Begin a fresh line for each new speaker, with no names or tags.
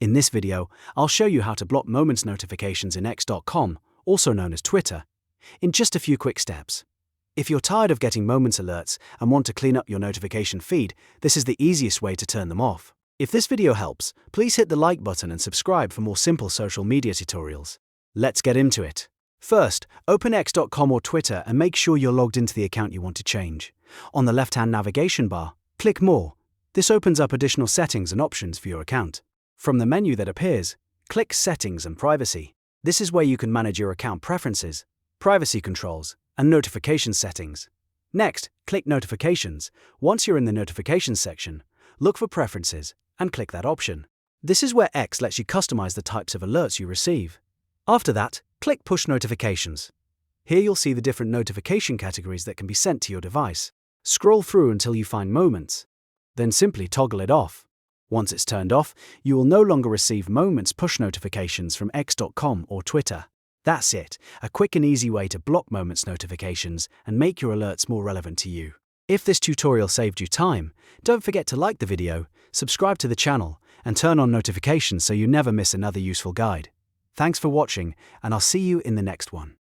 In this video, I'll show you how to block Moments notifications in xcom, also known as Twitter, in just a few quick steps. If you're tired of getting Moments alerts and want to clean up your notification feed, this is the easiest way to turn them off. If this video helps, please hit the like button and subscribe for more simple social media tutorials. Let's get into it. First, open x.com or Twitter and make sure you're logged into the account you want to change. On the left-hand navigation bar, click More. This opens up additional settings and options for your account. From the menu that appears, click Settings and Privacy. This is where you can manage your account preferences, privacy controls, and notification settings. Next, click Notifications. Once you're in the Notifications section, look for Preferences and click that option. This is where X lets you customize the types of alerts you receive. After that, click Push Notifications. Here you'll see the different notification categories that can be sent to your device. Scroll through until you find Moments, then simply toggle it off. Once it's turned off, you will no longer receive Moments push notifications from x.com or Twitter. That's it, a quick and easy way to block Moments notifications and make your alerts more relevant to you. If this tutorial saved you time, don't forget to like the video, subscribe to the channel, and turn on notifications so you never miss another useful guide. Thanks for watching, and I'll see you in the next one.